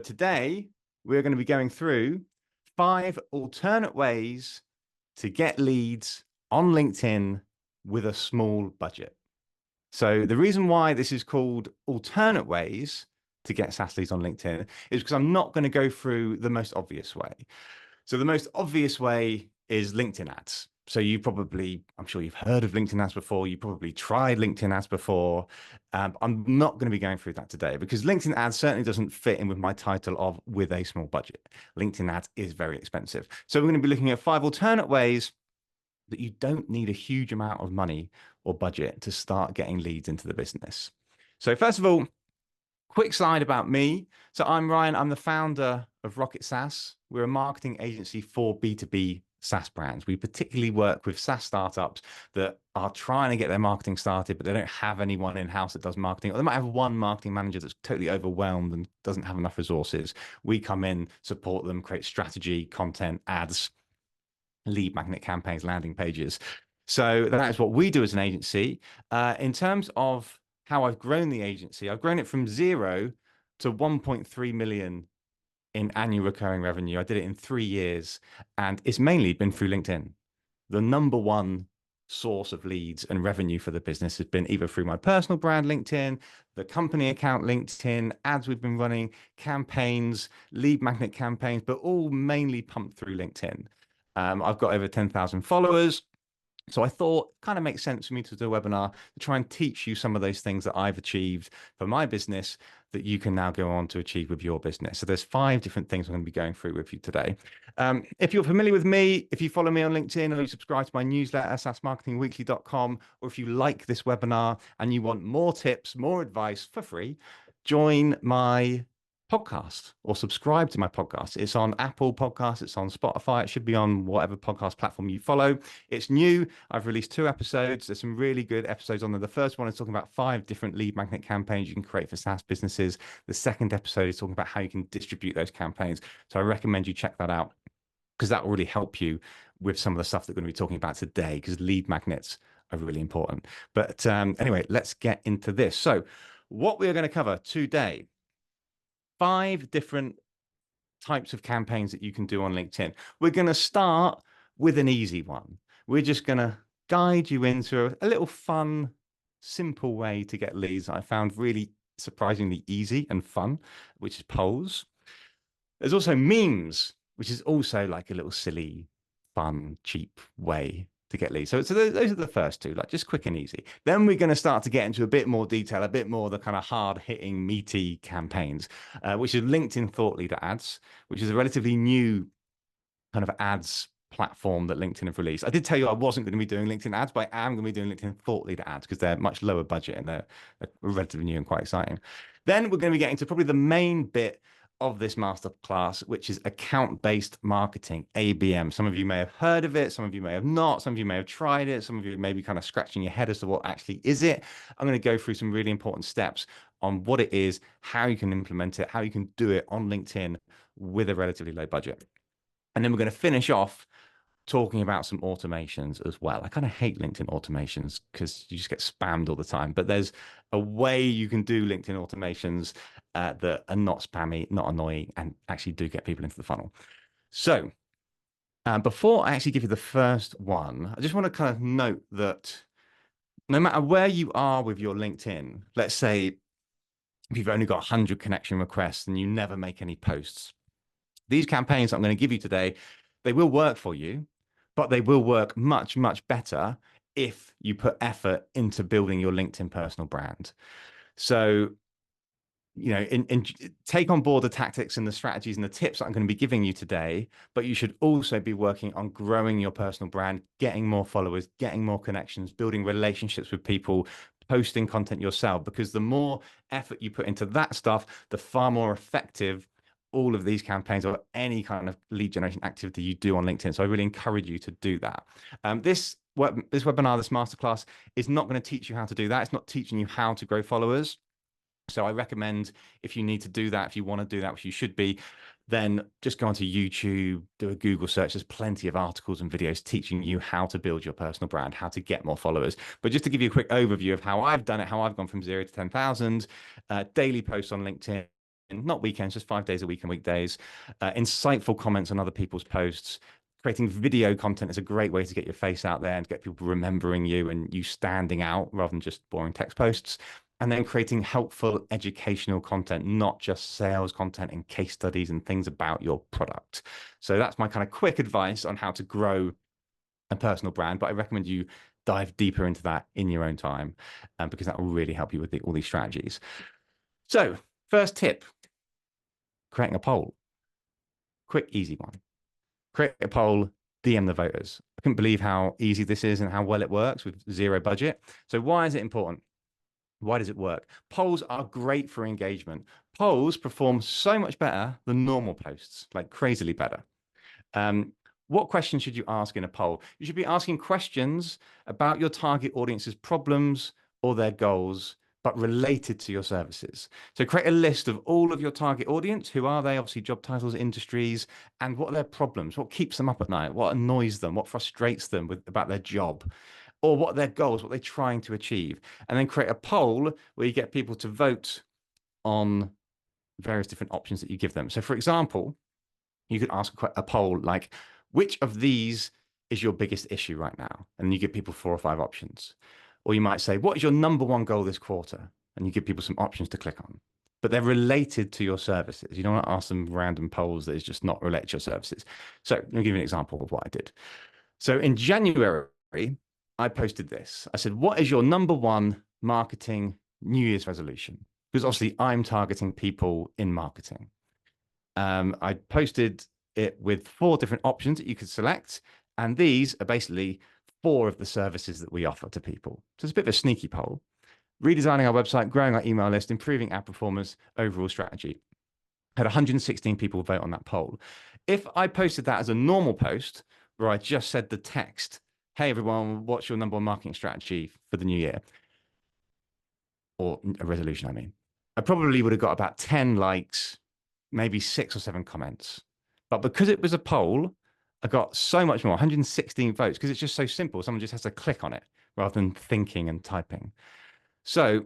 Today, we're going to be going through 5 alternate ways to get leads on LinkedIn with a small budget. So the reason why this is called alternate ways to get SaaS leads on LinkedIn is because I'm not going to go through the most obvious way. So the most obvious way is LinkedIn ads. So I'm sure you've heard of LinkedIn ads before. You probably tried LinkedIn ads before. I'm not going to be going through that today because LinkedIn ads certainly doesn't fit in with my title of with a small budget. LinkedIn ads is very expensive. So we're going to be looking at 5 alternate ways that you don't need a huge amount of money or budget to start getting leads into the business. So first of all, quick slide about me. So I'm Ryan. I'm the founder of Rocket SaaS. We're a marketing agency for B2B SaaS brands. We particularly work with SaaS startups that are trying to get their marketing started, but they don't have anyone in-house that does marketing, or they might have one marketing manager that's totally overwhelmed and doesn't have enough resources. We come in, support them, create strategy, content, ads, lead magnet campaigns, landing pages. So that is what we do as an agency. In terms of how I've grown the agency, I've grown it from 0 to 1.3 million in annual recurring revenue. I did it in 3 years, and it's mainly been through LinkedIn. The number one source of leads and revenue for the business has been either through my personal brand, LinkedIn, the company account, LinkedIn, ads we've been running, campaigns, lead magnet campaigns, but all mainly pumped through LinkedIn. I've got over 10,000 followers. So I thought it kind of makes sense for me to do a webinar to try and teach you some of those things that I've achieved for my business that you can now go on to achieve with your business. So there's 5 different things I'm going to be going through with you today. If you're familiar with me, if you follow me on LinkedIn or you subscribe to my newsletter, saasmarketingweekly.com, or if you like this webinar and you want more tips, more advice for free, join my podcast or subscribe to my podcast. It's on Apple Podcasts, it's on Spotify, it should be on whatever podcast platform you follow. It's new. I've released 2 episodes. There's some really good episodes on there. The first one is talking about 5 different lead magnet campaigns you can create for SaaS businesses. The second episode is talking about how you can distribute those campaigns. So I recommend you check that out because that will really help you with some of the stuff that we're going to be talking about today, because lead magnets are really important. But anyway, let's get into this. So what we are going to cover today: 5 different types of campaigns that you can do on LinkedIn. We're going to start with an easy one. We're just going to guide you into a little fun, simple way to get leads that I found really surprisingly easy and fun, which is polls. There's also memes, which is also like a little silly, fun, cheap way to get leads. So those are the first 2, like just quick and easy. Then we're going to start to get into a bit more detail, a bit more the kind of hard-hitting, meaty campaigns, which is LinkedIn Thought Leader ads, which is a relatively new kind of ads platform that LinkedIn have released. I did tell you I wasn't going to be doing LinkedIn ads, but I am going to be doing LinkedIn Thought Leader ads because they're much lower budget and they're relatively new and quite exciting. Then we're going to be getting to probably the main bit of this masterclass, which is account-based marketing, ABM. Some of you may have heard of it, some of you may have not, some of you may have tried it, some of you may be kind of scratching your head as to what actually is it. I'm going to go through some really important steps on what it is, how you can implement it, how you can do it on LinkedIn with a relatively low budget. And then we're going to finish off talking about some automations as well. I kind of hate LinkedIn automations because you just get spammed all the time, but there's a way you can do LinkedIn automations that are not spammy, not annoying, and actually do get people into the funnel. So before I actually give you the first one, I just want to kind of note that no matter where you are with your LinkedIn, let's say if you've only got 100 connection requests and you never make any posts, these campaigns I'm going to give you today, they will work for you, but they will work much, much better if you put effort into building your LinkedIn personal brand. So, you know, take on board the tactics and the strategies and the tips that I'm going to be giving you today, but you should also be working on growing your personal brand, getting more followers, getting more connections, building relationships with people, posting content yourself, because the more effort you put into that stuff, the far more effective all of these campaigns or any kind of lead generation activity you do on LinkedIn. So I really encourage you to do that. This webinar, this masterclass, is not going to teach you how to do that. It's not teaching you how to grow followers. So I recommend, if you need to do that, if you want to do that, which you should be, then just go onto YouTube, do a Google search. There's plenty of articles and videos teaching you how to build your personal brand, how to get more followers. But just to give you a quick overview of how I've done it, how I've gone from 0 to 10,000, daily posts on LinkedIn, not weekends, just 5 days a week and weekdays, insightful comments on other people's posts. Creating video content is a great way to get your face out there and get people remembering you and you standing out rather than just boring text posts. And then creating helpful educational content, not just sales content and case studies and things about your product. So that's my kind of quick advice on how to grow a personal brand, but I recommend you dive deeper into that in your own time, because that will really help you with all these strategies. So first tip, creating a poll. Quick, easy one. Create a poll, DM the voters. I couldn't believe how easy this is and how well it works with zero budget. So why is it important? Why does it work? Polls are great for engagement. Polls perform so much better than normal posts, like crazily better. What questions should you ask in a poll? You should be asking questions about your target audience's problems or their goals, but related to your services. So create a list of all of your target audience. Who are they? Obviously, job titles, industries, and what are their problems? What keeps them up at night? What annoys them? What frustrates them about their job? Or what are their goals? What they're trying to achieve? And then create a poll where you get people to vote on various different options that you give them. So for example, you could ask a poll like, which of these is your biggest issue right now? And you give people 4 or 5 options. Or you might say, what is your number one goal this quarter? And you give people some options to click on. But they're related to your services. You don't want to ask them random polls that is just not related to your services. So let me give you an example of what I did. So in January, I posted this. I said, what is your number one marketing New Year's resolution? Because obviously I'm targeting people in marketing. I posted it with 4 different options that you could select. And these are basically 4 of the services that we offer to people. So it's a bit of a sneaky poll. Redesigning our website, growing our email list, improving our performance, overall strategy. Had 116 people vote on that poll. If I posted that as a normal post where I just said the text, hey, everyone, what's your number one marketing strategy for the new year? Or a resolution, I mean. I probably would have got about 10 likes, maybe 6 or 7 comments. But because it was a poll, I got so much more, 116 votes, because it's just so simple. Someone just has to click on it rather than thinking and typing. So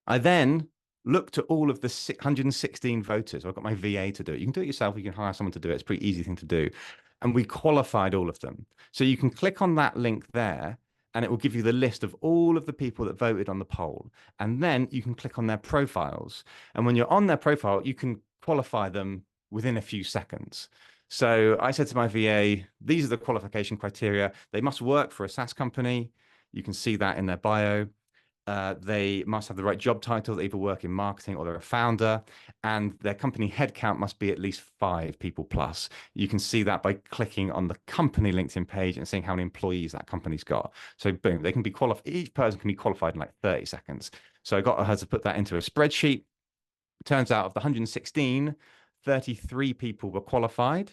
I then looked at all of the 116 voters. I've got my VA to do it. You can do it yourself. You can hire someone to do it. It's a pretty easy thing to do. And we qualified all of them. So you can click on that link there, and it will give you the list of all of the people that voted on the poll. And then you can click on their profiles. And when you're on their profile, you can qualify them within a few seconds. So I said to my VA, these are the qualification criteria. They must work for a SaaS company. You can see that in their bio. They must have the right job title. They either work in marketing or they're a founder, and their company headcount must be at least 5 people plus. You can see that by clicking on the company LinkedIn page and seeing how many employees that company's got. So boom, they can be qualified. Each person can be qualified in like 30 seconds. So I got her to put that into a spreadsheet. Turns out of the 116, 33 people were qualified.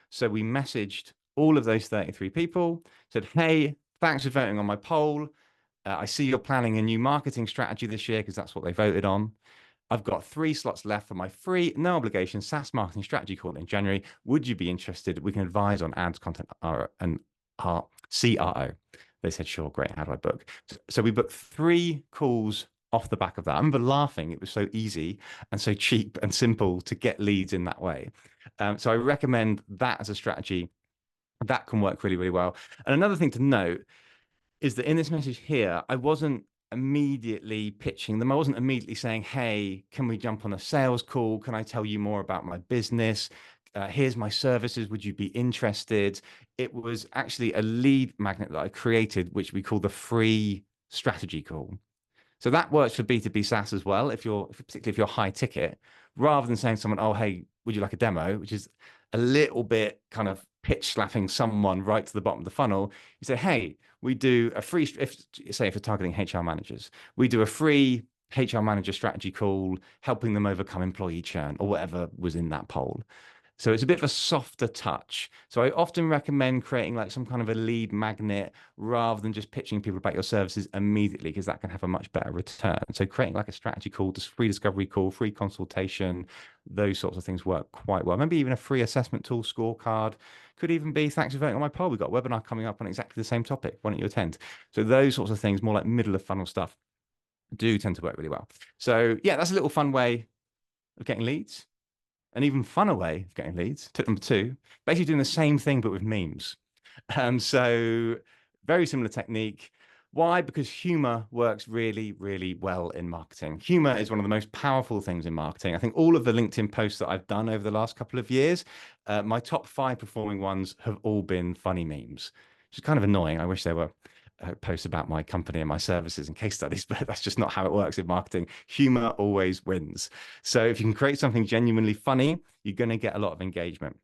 So we messaged all of those 33 people, said, hey, thanks for voting on my poll. I see you're planning a new marketing strategy this year because that's what they voted on. I've got 3 slots left for my free, no obligation SaaS marketing strategy call in January. Would you be interested? We can advise on ads, content, and our CRO. They said, sure, great. How do I book? So we booked 3 calls off the back of that. I remember laughing. It was so easy and so cheap and simple to get leads in that way. So I recommend that as a strategy. That can work really, really well. And another thing to note is that in this message here, I wasn't immediately pitching them. I wasn't immediately saying, hey, can we jump on a sales call? Can I tell you more about my business? Here's my services. Would you be interested? It was actually a lead magnet that I created, which we call the free strategy call. So that works for B2B SaaS as well, particularly if you're high ticket, rather than saying to someone, oh, hey, would you like a demo? Which is a little bit kind of pitch slapping someone right to the bottom of the funnel. You say, hey, we do a free, if you're targeting HR managers, we do a free HR manager strategy call, helping them overcome employee churn or whatever was in that poll. So it's a bit of a softer touch. So I often recommend creating like some kind of a lead magnet rather than just pitching people about your services immediately, because that can have a much better return. So creating like a strategy call, just free discovery call, free consultation, those sorts of things work quite well. Maybe even a free assessment tool, scorecard. Could even be, thanks for voting on my poll. We've got a webinar coming up on exactly the same topic. Why don't you attend? So those sorts of things, more like middle of funnel stuff, do tend to work really well. So yeah, that's a little fun way of getting leads. An even funner way of getting leads, tip number two, basically doing the same thing but with memes. So very similar technique. Why? Because humor works really, really well in marketing. Humor is one of the most powerful things in marketing. I think all of the LinkedIn posts that I've done over the last couple of years, my top 5 performing ones have all been funny memes, which is kind of annoying. I wish there were posts about my company and my services and case studies, but that's just not how it works in marketing. Humor always wins. So if you can create something genuinely funny, you're going to get a lot of engagement.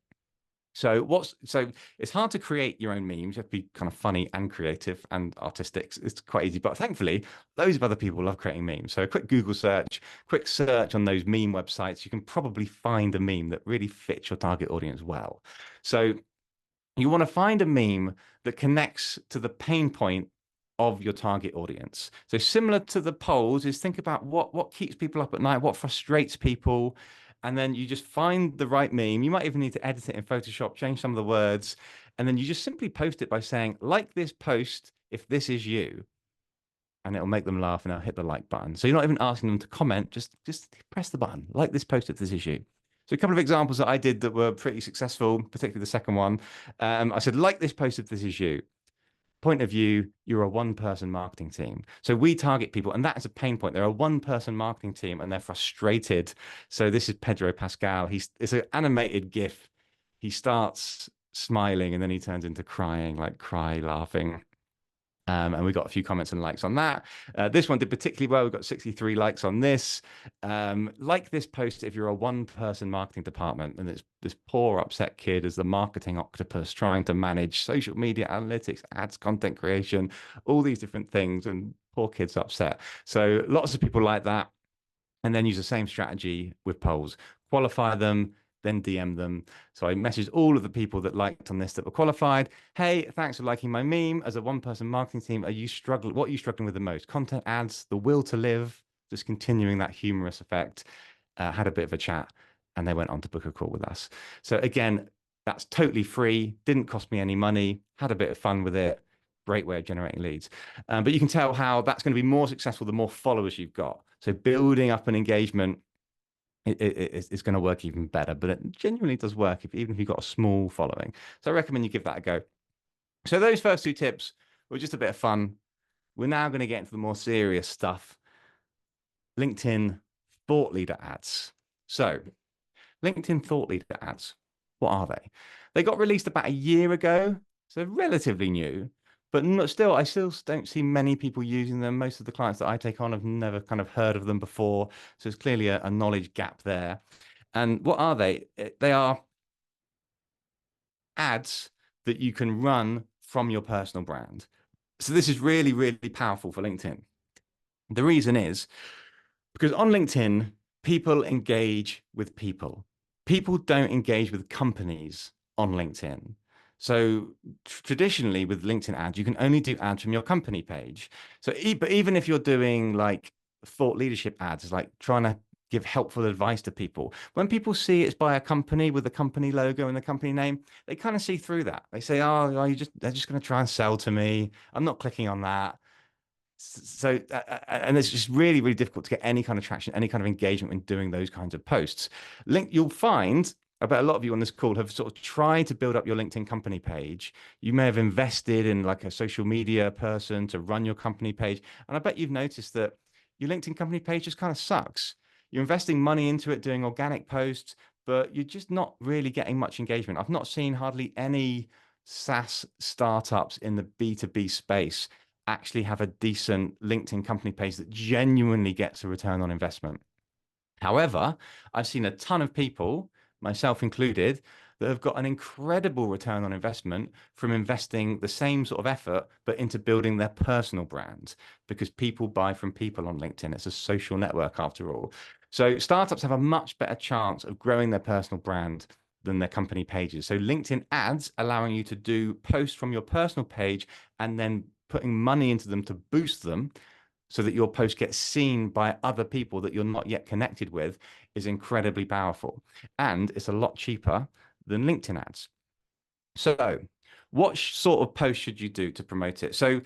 So it's hard to create your own memes. You have to be kind of funny and creative and artistic. It's quite easy, but thankfully, loads of other people love creating memes. So a quick Google search, quick search on those meme websites, you can probably find a meme that really fits your target audience well. So you want to find a meme that connects to the pain point of your target audience. So similar to the polls is think about what keeps people up at night, what frustrates people, and then you just find the right meme. You might even need to edit it in Photoshop, change some of the words, and then you just simply post it by saying, like this post if this is you, and it'll make them laugh and I'll hit the like button. So you're not even asking them to comment, just press the button, like this post if this is you. So a couple of examples that I did that were pretty successful, particularly the second one. I said, like this post if this is you. Point of view, you're a one-person marketing team. So we target people, and that is a pain point. They're a one-person marketing team, and they're frustrated. So this is Pedro Pascal. It's an animated GIF. He starts smiling, and then he turns into crying, like cry laughing. And we got a few comments and likes on that. This one did particularly well. We got 63 likes on this. Like this post if you're a one-person marketing department and it's this poor upset kid as the marketing octopus trying to manage social media analytics, ads, content creation, all these different things, and poor kid's upset. So lots of people like that. And then use the same strategy with polls. Qualify them, then DM them. So I messaged all of the people that liked on this that were qualified. Hey, thanks for liking my meme. As a one-person marketing team, what are you struggling with the most? Content, ads, the will to live, just continuing that humorous effect. Had a bit of a chat, and they went on to book a call with us. So again, that's totally free, didn't cost me any money, had a bit of fun with it. Great way of generating leads. But you can tell how that's going to be more successful the more followers you've got. So building up an engagement it's going to work even better, but it genuinely does work even if you've got a small following. So I recommend you give that a go. So those first 2 tips were just a bit of fun. We're now going to get into the more serious stuff. LinkedIn thought leader ads. So LinkedIn thought leader ads, what are they? They got released about a year ago, so relatively new. But I still don't see many people using them. Most of the clients that I take on have never kind of heard of them before. So there's clearly a knowledge gap there. And what are they? They are ads that you can run from your personal brand. So this is really, really powerful for LinkedIn. The reason is because on LinkedIn, people engage with people. People don't engage with companies on LinkedIn. So traditionally with LinkedIn ads, you can only do ads from your company page. So but even if you're doing like thought leadership ads, like trying to give helpful advice to people, when people see it's by a company with the company logo and the company name, they kind of see through that. They say, oh, they're just going to try and sell to me. I'm not clicking on that. So, and it's just really, really difficult to get any kind of traction, any kind of engagement when doing those kinds of posts. You'll find, I bet a lot of you on this call have sort of tried to build up your LinkedIn company page. You may have invested in like a social media person to run your company page. And I bet you've noticed that your LinkedIn company page just kind of sucks. You're investing money into it, doing organic posts, but you're just not really getting much engagement. I've not seen hardly any SaaS startups in the B2B space actually have a decent LinkedIn company page that genuinely gets a return on investment. However, I've seen a ton of people, myself included, that have got an incredible return on investment from investing the same sort of effort, but into building their personal brand, because people buy from people on LinkedIn. It's a social network after all. So startups have a much better chance of growing their personal brand than their company pages. So LinkedIn ads allowing you to do posts from your personal page and then putting money into them to boost them so that your post gets seen by other people that you're not yet connected with is incredibly powerful. And it's a lot cheaper than LinkedIn ads. So what sort of post should you do to promote it? So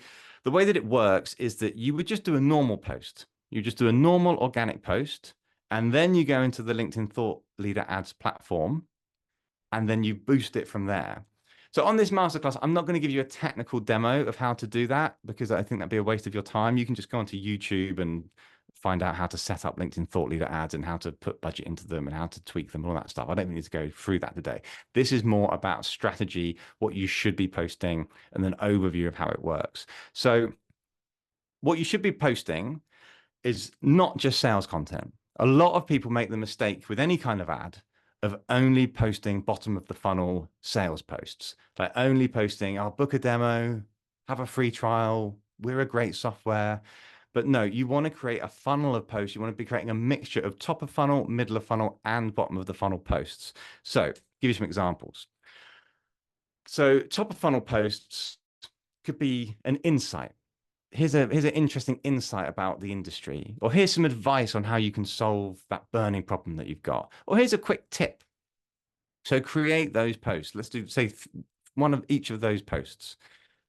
the way that it works is that you would just do a normal post. You just do a normal organic post, And then you go into the LinkedIn Thought Leader Ads platform, and then you boost it from there. So on this masterclass, I'm not going to give you a technical demo of how to do that because I think that'd be a waste of your time. You can just go onto YouTube and find out how to set up LinkedIn Thought Leader ads and how to put budget into them and how to tweak them and all that stuff. I don't need to go through that today. This is more about strategy, what you should be posting, and then overview of how it works. So what you should be posting is not just sales content. A lot of people make the mistake with any kind of ad of only posting bottom of the funnel sales posts, like only posting, I'll book a demo, have a free trial, we're a great software. But no, you want to create a funnel of posts. You want to be creating a mixture of top of funnel, middle of funnel, and bottom of the funnel posts. So give you some examples. So top of funnel posts could be an insight. Here's an interesting insight about the industry, or here's some advice on how you can solve that burning problem that you've got, or here's a quick tip. So create those posts. Let's do, say, one of each of those posts.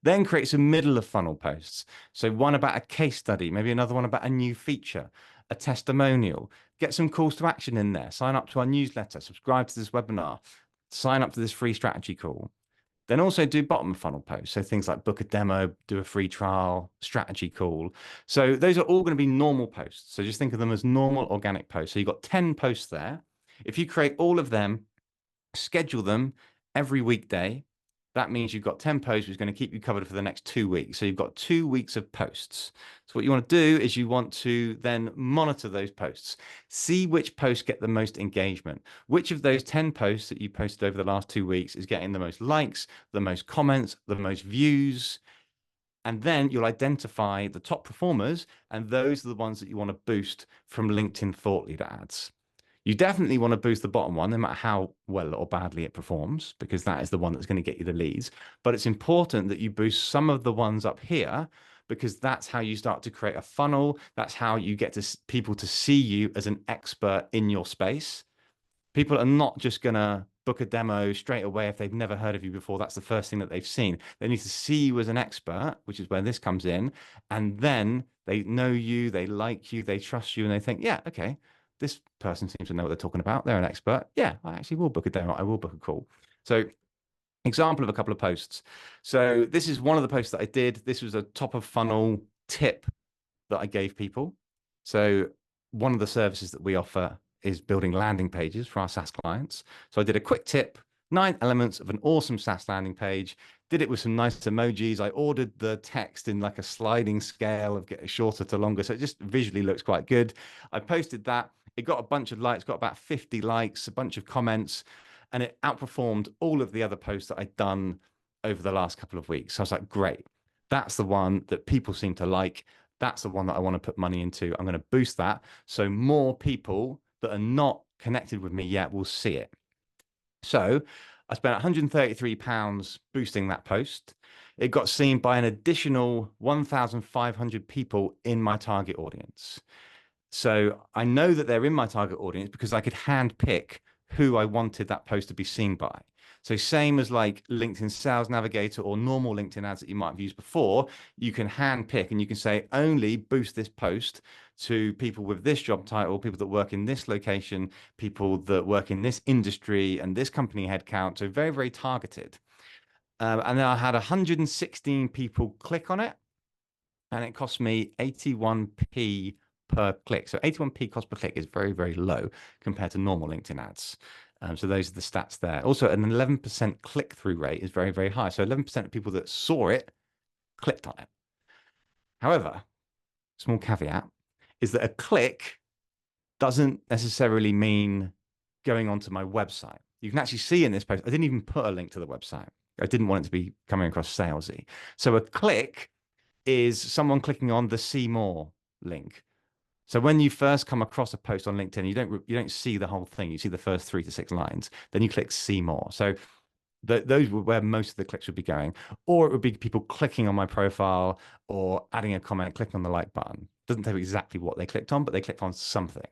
Then create some middle of funnel posts. So one about a case study, maybe another one about a new feature, a testimonial. Get some calls to action in there. Sign up to our newsletter, subscribe to this webinar, sign up to this free strategy call. Then also do bottom funnel posts. So things like book a demo, do a free trial, strategy call. So those are all going to be normal posts. So just think of them as normal organic posts. So you've got 10 posts there. If you create all of them, schedule them every weekday, that means you've got 10 posts, which is going to keep you covered for the next 2 weeks. So you've got 2 weeks of posts. So what you want to do is you want to then monitor those posts, see which posts get the most engagement, which of those 10 posts that you posted over the last 2 weeks is getting the most likes, the most comments, the most views. And then you'll identify the top performers, and those are the ones that you want to boost from LinkedIn Thought Leader ads. You definitely want to boost the bottom one, no matter how well or badly it performs, because that is the one that's going to get you the leads. But it's important that you boost some of the ones up here, because that's how you start to create a funnel. That's how you get to people to see you as an expert in your space. People are not just going to book a demo straight away if they've never heard of you before. That's the first thing that they've seen. They need to see you as an expert, which is where this comes in. And then they know you, they like you, they trust you, and they think, yeah, okay, this person seems to know what they're talking about. They're an expert. Yeah, I actually will book a demo. I will book a call. So example of a couple of posts. So this is one of the posts that I did. This was a top of funnel tip that I gave people. So one of the services that we offer is building landing pages for our SaaS clients. So I did a quick tip, 9 elements of an awesome SaaS landing page, did it with some nice emojis. I ordered the text in like a sliding scale of getting shorter to longer. So it just visually looks quite good. I posted that. It got a bunch of likes, got about 50 likes, a bunch of comments, and it outperformed all of the other posts that I'd done over the last couple of weeks. So I was like, great, that's the one that people seem to like. That's the one that I want to put money into. I'm going to boost that so more people that are not connected with me yet will see it. So I spent £133 boosting that post. It got seen by an additional 1,500 people in my target audience. So I know that they're in my target audience because I could handpick who I wanted that post to be seen by. So same as like LinkedIn Sales Navigator or normal LinkedIn ads that you might have used before, you can handpick and you can say, only boost this post to people with this job title, people that work in this location, people that work in this industry and this company headcount. So very, very targeted. And then I had 116 people click on it, and it cost me 81p per click. So 81p cost per click is very, very low compared to normal LinkedIn ads. So those are the stats there. Also, an 11% click-through rate is very, very high. So 11% of people that saw it clicked on it. However, small caveat is that a click doesn't necessarily mean going onto my website. You can actually see in this post, I didn't even put a link to the website. I didn't want it to be coming across salesy. So a click is someone clicking on the see more link. So when you first come across a post on LinkedIn, you don't see the whole thing. You see the first 3 to 6 lines. Then you click see more. So those were where most of the clicks would be going. Or it would be people clicking on my profile or adding a comment, clicking on the like button. Doesn't tell you exactly what they clicked on, but they clicked on something,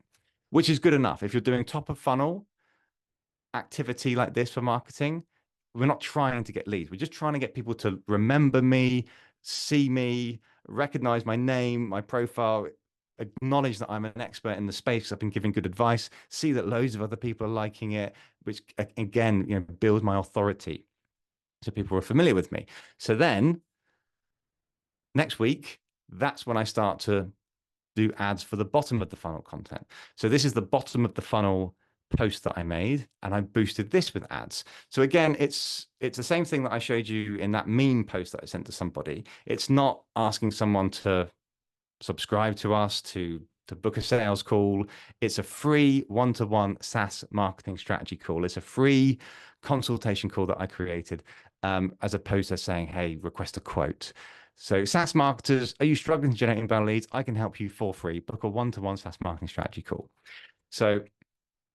which is good enough. If you're doing top of funnel activity like this for marketing, we're not trying to get leads. We're just trying to get people to remember me, see me, recognize my name, my profile. acknowledge that I'm an expert in the space. I've been giving good advice, see that loads of other people are liking it, which again, builds my authority. So people are familiar with me. So then next week, that's when I start to do ads for the bottom of the funnel content. So this is the bottom of the funnel post that I made, and I boosted this with ads. So again, it's the same thing that I showed you in that meme post that I sent to somebody. It's not asking someone to subscribe to us, to book a sales call. It's a free one-to-one SaaS marketing strategy call. It's a free consultation call that I created, as opposed to saying, hey, request a quote. So SaaS marketers, are you struggling to generate inbound leads? I can help you for free. Book a one-to-one SaaS marketing strategy call. So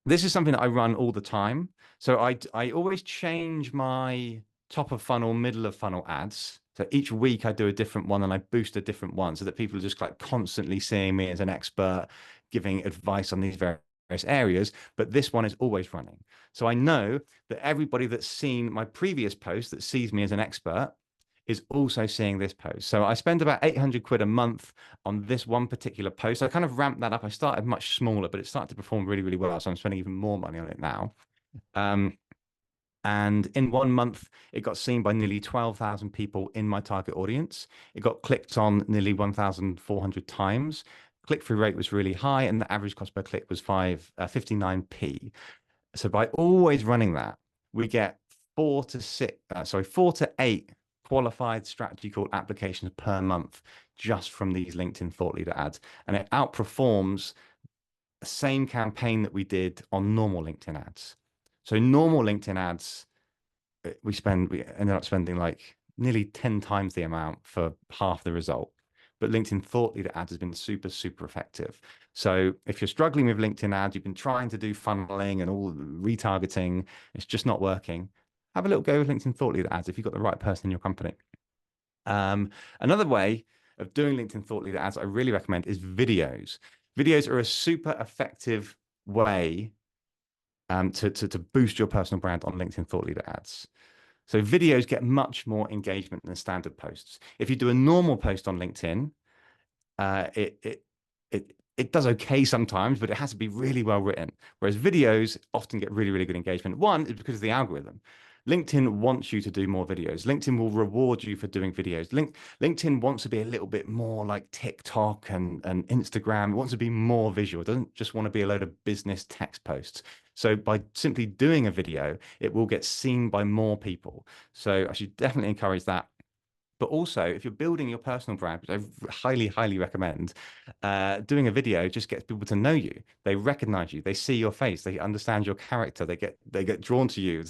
this is something that I run all the time. So I always change my top of funnel, middle of funnel ads. So each week I do a different one and I boost a different one so that people are just like constantly seeing me as an expert, giving advice on these various areas. But this one is always running. So I know that everybody that's seen my previous post that sees me as an expert is also seeing this post. So I spend about 800 quid a month on this one particular post. I kind of ramped that up. I started much smaller, but it started to perform really, really well. So I'm spending even more money on it now. And in 1 month, it got seen by nearly 12,000 people in my target audience. It got clicked on nearly 1,400 times. Click-through rate was really high, and the average cost per click was 59p. So by always running that, we get 4 to 8 qualified strategy call applications per month just from these LinkedIn thought leader ads. And it outperforms the same campaign that we did on normal LinkedIn ads. So normal LinkedIn ads, we ended up spending like nearly 10 times the amount for half the result. But LinkedIn thought leader ads has been super, super effective. So if you're struggling with LinkedIn ads, you've been trying to do funneling and all retargeting, it's just not working. Have a little go with LinkedIn thought leader ads if you've got the right person in your company. Another way of doing LinkedIn thought leader ads I really recommend is videos. Videos are a super effective way to boost your personal brand on LinkedIn thought leader ads. So videos get much more engagement than standard posts. If you do a normal post on LinkedIn, it does okay sometimes, but it has to be really well written. Whereas videos often get really, really good engagement. One is because of the algorithm. LinkedIn wants you to do more videos. LinkedIn will reward you for doing videos. LinkedIn wants to be a little bit more like TikTok and Instagram. It wants to be more visual. It doesn't just want to be a load of business text posts. So by simply doing a video, it will get seen by more people. So I should definitely encourage that. But also, if you're building your personal brand, which I highly, highly recommend, doing a video just gets people to know you. They recognize you. They see your face. They understand your character. They get drawn to you.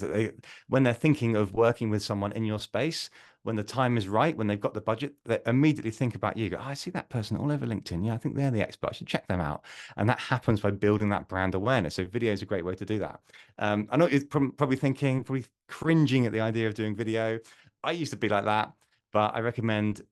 When they're thinking of working with someone in your space, when the time is right, when they've got the budget, they immediately think about you. Go, oh, I see that person all over LinkedIn. Yeah, I think they're the expert. I should check them out. And that happens by building that brand awareness. So video is a great way to do that. I know you're probably cringing at the idea of doing video. I used to be like that. But I recommend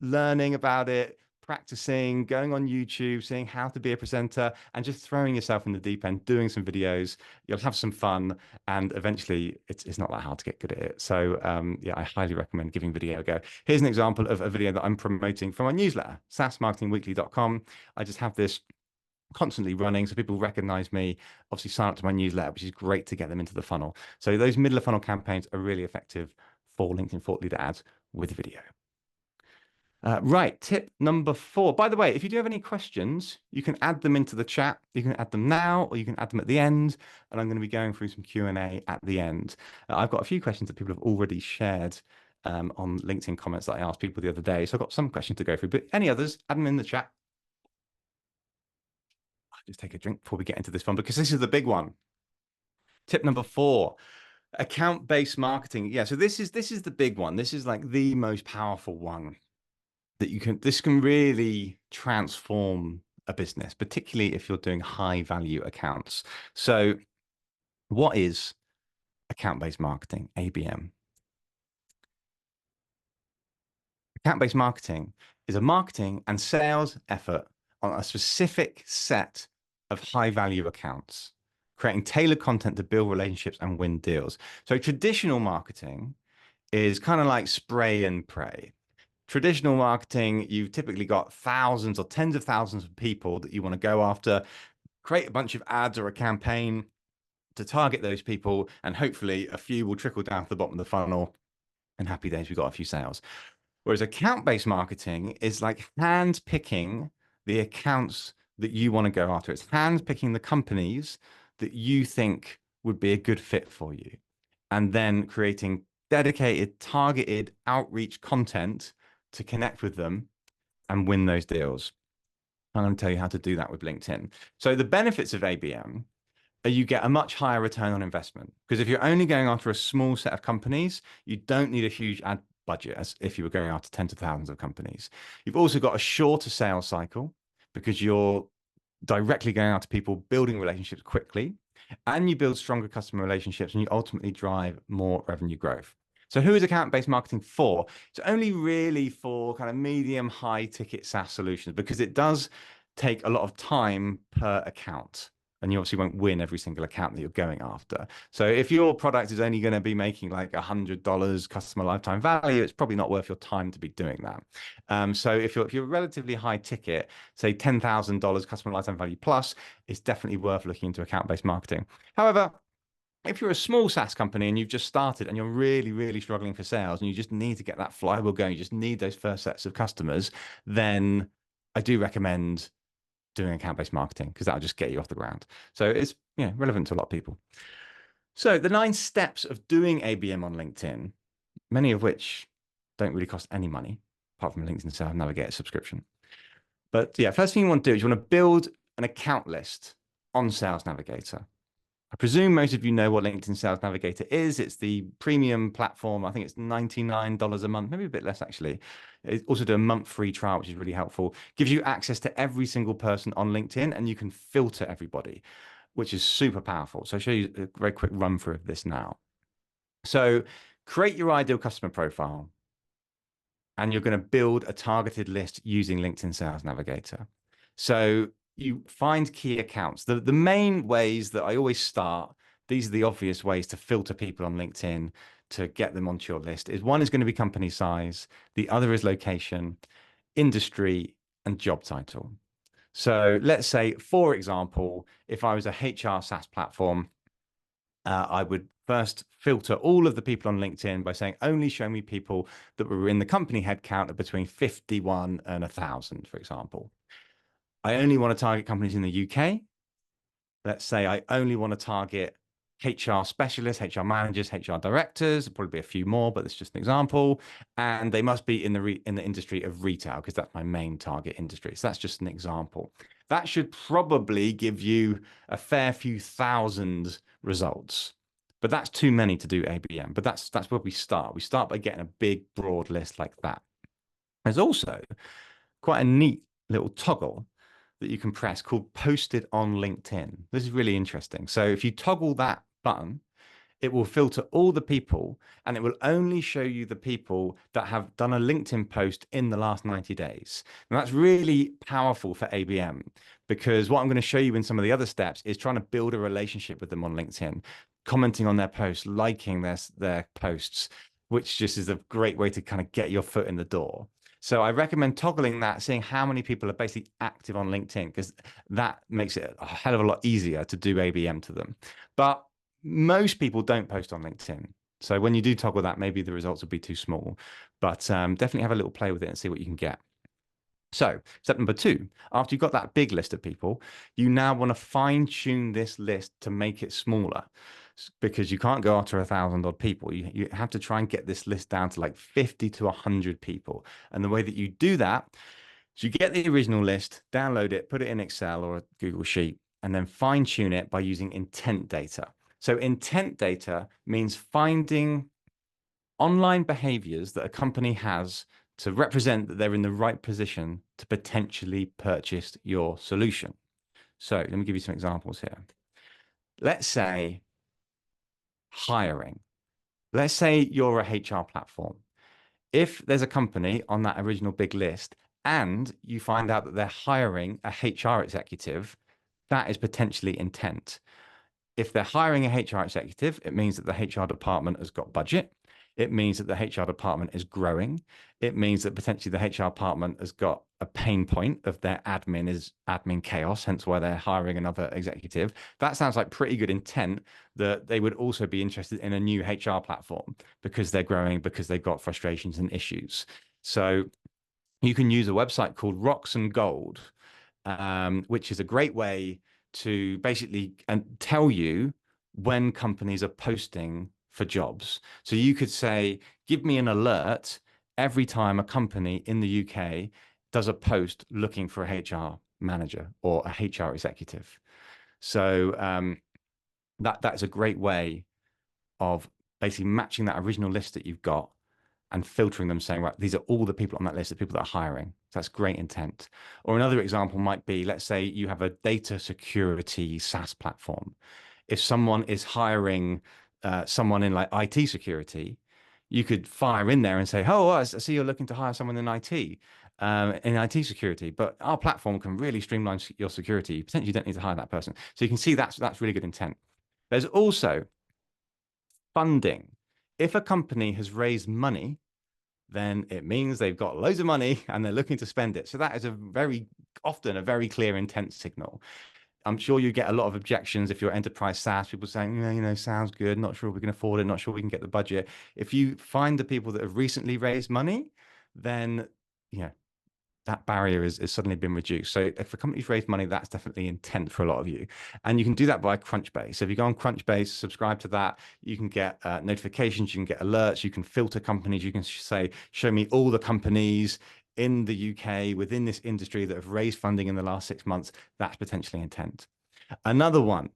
learning about it, practicing, going on YouTube, seeing how to be a presenter, and just throwing yourself in the deep end, doing some videos. You'll have some fun, and eventually it's not that hard to get good at it. So yeah, I highly recommend giving video a go. Here's an example of a video that I'm promoting from my newsletter, saasmarketingweekly.com. I just have this constantly running so people recognize me, obviously sign up to my newsletter, which is great to get them into the funnel. So those middle of funnel campaigns are really effective for LinkedIn thought leader ads with video. Right, tip number 4. By the way, if you do have any questions, you can add them into the chat. You can add them now, or you can add them at the end. And I'm going to be going through some Q&A at the end. I've got a few questions that people have already shared on LinkedIn comments that I asked people the other day. So I've got some questions to go through, but any others, add them in the chat. I'll just take a drink before we get into this one, because this is the big one. Tip number 4. Account-based marketing. Yeah, so this is the big one. This is like the most powerful one that this can really transform a business, particularly if you're doing high value accounts. So what is account-based marketing, ABM? Account-based marketing is a marketing and sales effort on a specific set of high value accounts, creating tailored content to build relationships and win deals. So traditional marketing is kind of like spray and pray. Traditional marketing, you've typically got thousands or tens of thousands of people that you want to go after, create a bunch of ads or a campaign to target those people, and hopefully a few will trickle down to the bottom of the funnel, and happy days, we got a few sales. Whereas account-based marketing is like hand picking the accounts that you want to go after. It's hand picking the companies that you think would be a good fit for you, and then creating dedicated, targeted outreach content to connect with them and win those deals. I'm going to tell you how to do that with LinkedIn. So the benefits of ABM are you get a much higher return on investment, because if you're only going after a small set of companies, you don't need a huge ad budget as if you were going after tens of thousands of companies. You've also got a shorter sales cycle because you're directly going out to people, building relationships quickly, and you build stronger customer relationships, and you ultimately drive more revenue growth. So who is account-based marketing for? It's only really for kind of medium, high ticket SaaS solutions, because it does take a lot of time per account, and you obviously won't win every single account that you're going after. So if your product is only going to be making like $100 customer lifetime value, it's probably not worth your time to be doing that. So if you're relatively high ticket, say $10,000 customer lifetime value plus, it's definitely worth looking into account-based marketing. However, if you're a small SaaS company and you've just started and you're really, really struggling for sales and you just need to get that flywheel going, you just need those first sets of customers, then I do recommend doing account-based marketing, because that'll just get you off the ground. So it's relevant to a lot of people. So the 9 steps of doing ABM on LinkedIn, many of which don't really cost any money, apart from a LinkedIn Sales Navigator subscription. But yeah, first thing you want to do is you want to build an account list on Sales Navigator. I presume most of you know what LinkedIn Sales Navigator is. It's the premium platform. I think it's $99 a month, maybe a bit less actually. It also do a month free trial, which is really helpful. Gives you access to every single person on LinkedIn, and you can filter everybody, which is super powerful. So I'll show you a very quick run through of this now. So create your ideal customer profile, and you're going to build a targeted list using LinkedIn Sales Navigator. So you find key accounts. The main ways that I always start, these are the obvious ways to filter people on LinkedIn to get them onto your list, is one is going to be company size, the other is location, industry, and job title. So let's say, for example, if I was a HR SaaS platform, I would first filter all of the people on LinkedIn by saying, only show me people that were in the company headcount of between 51 and 1,000, for example. I only want to target companies in the UK. Let's say I only want to target HR specialists, HR managers, HR directors. There'll probably be a few more, but that's just an example. And they must be in the industry of retail, because that's my main target industry. So that's just an example. That should probably give you a fair few thousand results, but that's too many to do ABM. But that's where we start. We start by getting a big, broad list like that. There's also quite a neat little toggle that you can press called Posted on LinkedIn. This is really interesting. So if you toggle that button, it will filter all the people, and it will only show you the people that have done a LinkedIn post in the last 90 days. And that's really powerful for ABM, because what I'm going to show you in some of the other steps is trying to build a relationship with them on LinkedIn, commenting on their posts, liking their posts, which just is a great way to kind of get your foot in the door. So I recommend toggling that, seeing how many people are basically active on LinkedIn, because that makes it a hell of a lot easier to do ABM to them. But most people don't post on LinkedIn. So when you do toggle that, maybe the results will be too small, but definitely have a little play with it and see what you can get. So step number 2, after you've got that big list of people, you now want to fine tune this list to make it smaller, because you can't go after 1,000 odd people. You have to try and get this list down to like 50 to 100 people. And the way that you do that is you get the original list, download it, put it in Excel or a Google Sheet, and then fine tune it by using intent data. So intent data means finding online behaviors that a company has to represent that they're in the right position to potentially purchase your solution. So let me give you some examples here. Let's say hiring. Let's say you're a HR platform. If there's a company on that original big list and you find out that they're hiring a HR executive, that is potentially intent. if they're hiring a HR executive, it means that the HR department has got budget. It means that the HR department is growing. It means that potentially the HR department has got a pain point of their admin is admin chaos, hence why they're hiring another executive. That sounds like pretty good intent, that they would also be interested in a new HR platform because they're growing, because they've got frustrations and issues. So you can use a website called Rocks and Gold, which is a great way to basically tell you when companies are posting for jobs. So you could say, give me an alert every time a company in the UK does a post looking for a HR manager or a HR executive. So that's a great way of basically matching that original list that you've got and filtering them, saying, right, these are all the people on that list, the people that are hiring. So that's great intent. Or another example might be, let's say you have a data security SaaS platform. If someone is hiring someone in like IT security, you could fire in there and say, oh, I see you're looking to hire someone in IT, in IT security, but our platform can really streamline your security. Potentially you don't need to hire that person. So you can see that's really good intent. There's also funding. If a company has raised money, then it means they've got loads of money and they're looking to spend it. So that is often a very clear intent signal. I'm sure you get a lot of objections if you're enterprise SaaS, people saying, sounds good, not sure we can afford it, not sure we can get the budget. If you find the people that have recently raised money, then that barrier is suddenly been reduced. So if a company's raised money, that's definitely intent for a lot of you. And you can do that by Crunchbase. So if you go on Crunchbase, subscribe to that, you can get notifications, you can get alerts, you can filter companies, you can say, show me all the companies in the UK within this industry that have raised funding in the last 6 months. That's potentially intent. Another one,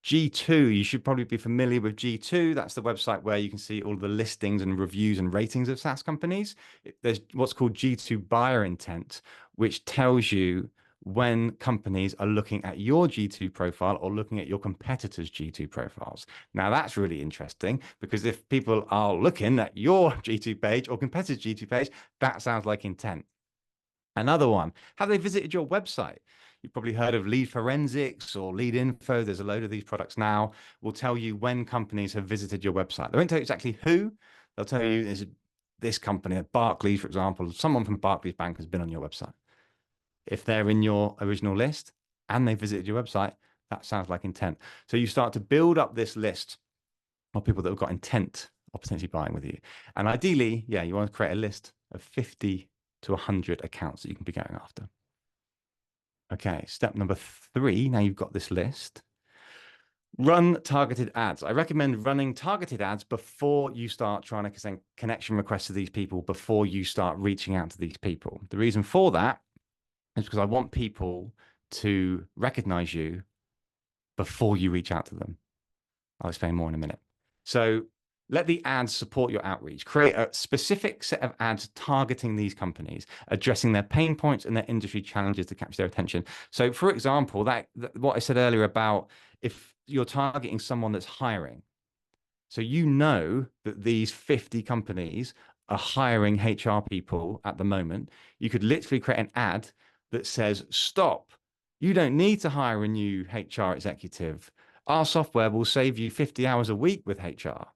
G2, you should probably be familiar with G2. That's the website where you can see all the listings and reviews and ratings of SaaS companies. There's what's called G2 buyer intent, which tells you when companies are looking at your G2 profile or looking at your competitors' G2 profiles. Now, that's really interesting because if people are looking at your G2 page or competitors' G2 page, that sounds like intent. Another one, have they visited your website? You've probably heard of Lead Forensics or Lead Info. There's a load of these products now. Will tell you when companies have visited your website. They won't tell you exactly who. They'll tell you is this company, at Barclays, for example, someone from Barclays Bank has been on your website. If they're in your original list and they visited your website, that sounds like intent. So you start to build up this list of people that have got intent of potentially buying with you. And ideally, you want to create a list of 50 to 100 accounts that you can be going after. Okay, step number 3. Now you've got this list. Run targeted ads. I recommend running targeted ads before you start trying to send connection requests to these people, before you start reaching out to these people. The reason for that is because I want people to recognize you before you reach out to them. I'll explain more in a minute. So let the ads support your outreach. Create a specific set of ads targeting these companies, addressing their pain points and their industry challenges to capture their attention. So, for example, what I said earlier about if you're targeting someone that's hiring, so you know that these 50 companies are hiring HR people at the moment, you could literally create an ad that says, stop, you don't need to hire a new HR executive. Our software will save you 50 hours a week with HR.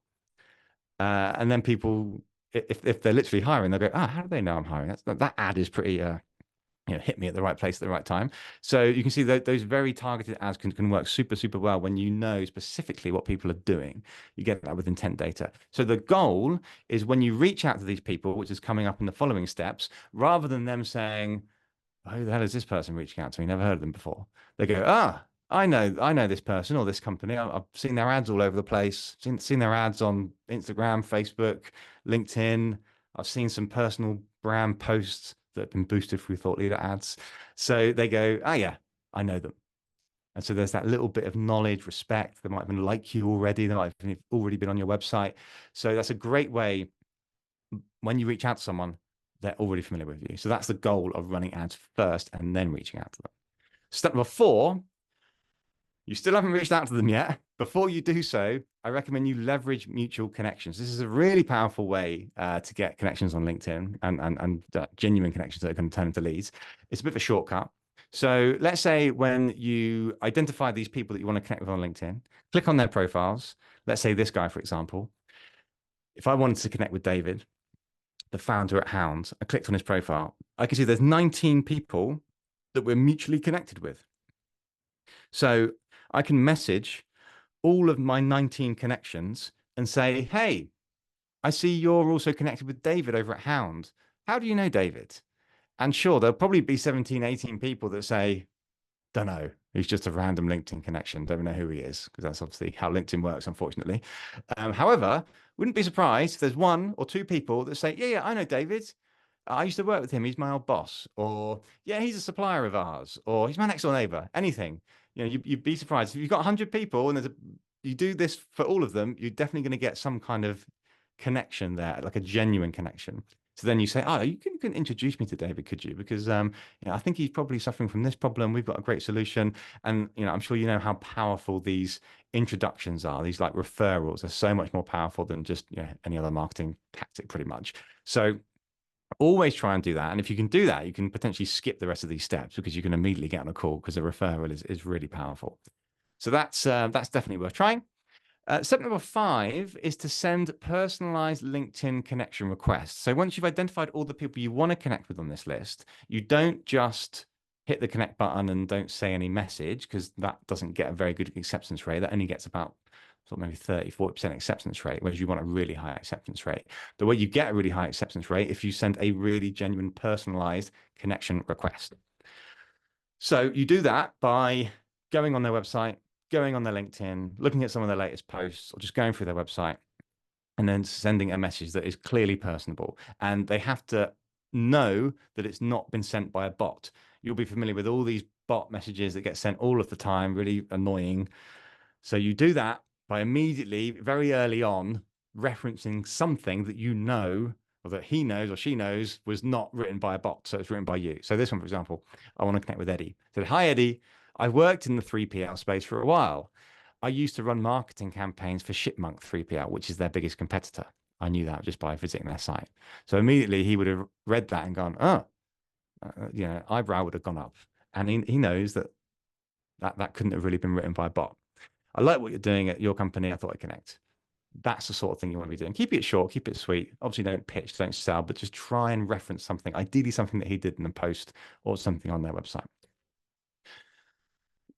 And then people, if they're literally hiring, they'll go, how do they know I'm hiring? That ad is pretty, hit me at the right place at the right time. So you can see that those very targeted ads can work super, super well when you know specifically what people are doing. You get that with intent data. So the goal is when you reach out to these people, which is coming up in the following steps, rather than them saying, who the hell is this person reaching out to me? Never heard of them before. They go, I know this person or this company. I've seen their ads all over the place. Seen their ads on Instagram, Facebook, LinkedIn. I've seen some personal brand posts that have been boosted through thought leader ads. So they go, yeah, I know them. And so there's that little bit of knowledge, respect. They might have been like you already. They might have already been on your website. So that's a great way when you reach out to someone, they're already familiar with you. So that's the goal of running ads first and then reaching out to them. Step number 4, you still haven't reached out to them yet. Before you do so, I recommend you leverage mutual connections. This is a really powerful way to get connections on LinkedIn and genuine connections that are going to turn into leads. It's a bit of a shortcut. So let's say when you identify these people that you want to connect with on LinkedIn, click on their profiles. Let's say this guy, for example. If I wanted to connect with David, the founder at Hounds, I clicked on his profile. I can see there's 19 people that we're mutually connected with. So I can message all of my 19 connections and say, hey, I see you're also connected with David over at Hound. How do you know David? And sure, there'll probably be 17, 18 people that say, don't know. He's just a random LinkedIn connection. Don't know who he is, because that's obviously how LinkedIn works, unfortunately. However, wouldn't be surprised if there's one or two people that say, yeah, I know David. I used to work with him. He's my old boss. Or, yeah, he's a supplier of ours. Or he's my next door neighbor. Anything. You'd be surprised. If you've got 100 people and you do this for all of them, you're definitely going to get some kind of connection there, like a genuine connection. So then you say, oh, you can introduce me to David, could you? Because I think he's probably suffering from this problem. We've got a great solution. And I'm sure you know how powerful these introductions are. These like referrals are so much more powerful than just any other marketing tactic, pretty much. So always try and do that. And if you can do that, you can potentially skip the rest of these steps because you can immediately get on a call because a referral is really powerful. So that's definitely worth trying. Step number 5 is to send personalized LinkedIn connection requests. So once you've identified all the people you want to connect with on this list, you don't just hit the connect button and don't say any message, because that doesn't get a very good acceptance rate. That only gets about sort of maybe 30, 40% acceptance rate, whereas you want a really high acceptance rate. The way you get a really high acceptance rate if you send a really genuine personalized connection request. So you do that by going on their website, going on their LinkedIn, looking at some of their latest posts, or just going through their website and then sending a message that is clearly personable. And they have to know that it's not been sent by a bot. You'll be familiar with all these bot messages that get sent all of the time, really annoying. So you do that by immediately, very early on, referencing something that you know, or that he knows or she knows was not written by a bot. So it's written by you. So this one, for example, I want to connect with Eddie. So, hi, Eddie. I worked in the 3PL space for a while. I used to run marketing campaigns for Shipmonk 3PL, which is their biggest competitor. I knew that just by visiting their site. So immediately he would have read that and gone, oh, eyebrow would have gone up. And he knows that couldn't have really been written by a bot. I like what you're doing at your company. I thought I'd connect. That's the sort of thing you want to be doing. Keep it short, keep it sweet. Obviously, don't pitch, don't sell, but just try and reference something, ideally something that he did in a post or something on their website.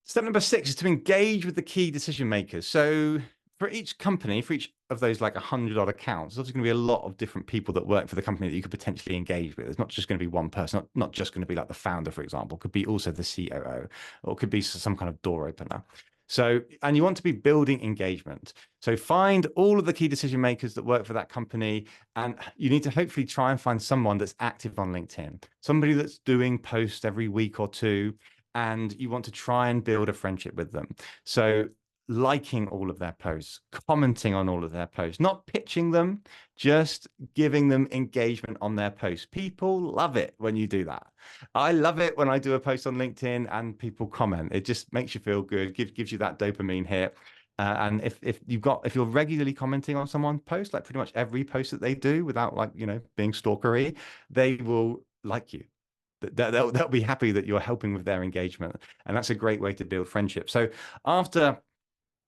Step number 6 is to engage with the key decision makers. So for each company, for each of those like 100 odd accounts, there's going to be a lot of different people that work for the company that you could potentially engage with. It's not just going to be one person, not just going to be like the founder, for example. It could be also the COO, or it could be some kind of door opener. So, and you want to be building engagement. So find all of the key decision makers that work for that company, and you need to hopefully try and find someone that's active on LinkedIn, somebody that's doing posts every week or two, and you want to try and build a friendship with them. So liking all of their posts, commenting on all of their posts, not pitching them, just giving them engagement on their posts. People love it when you do that. I love it when I do a post on LinkedIn and people comment. It just makes you feel good, gives you that dopamine hit. And if you're regularly commenting on someone's post, like pretty much every post that they do without being stalkery, they will like you. They'll be happy that you're helping with their engagement. And that's a great way to build friendship. So after,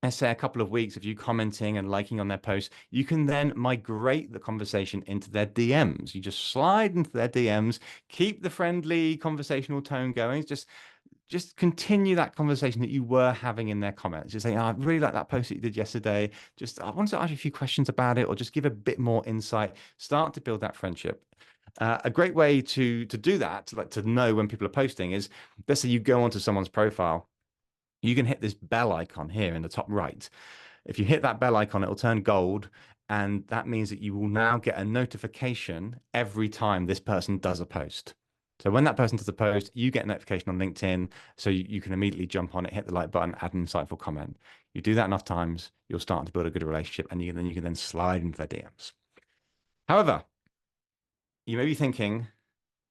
let's say, a couple of weeks of you commenting and liking on their posts, you can then migrate the conversation into their DMs. You just slide into their DMs, keep the friendly conversational tone going, just continue that conversation that you were having in their comments. Just say, oh, I really like that post that you did yesterday. I wanted to ask you a few questions about it, or just give a bit more insight. Start to build that friendship. A great way to do that, to know when people are posting, is, let's say you go onto someone's profile, you can hit this bell icon here in the top right. If you hit that bell icon, it will turn gold, and that means that you will now get a notification every time this person does a post. So when that person does a post, you get a notification on LinkedIn, so you can immediately jump on it, hit the like button, add an insightful comment. You do that enough times, you'll start to build a good relationship, and you can then slide into their DMs. However, you may be thinking,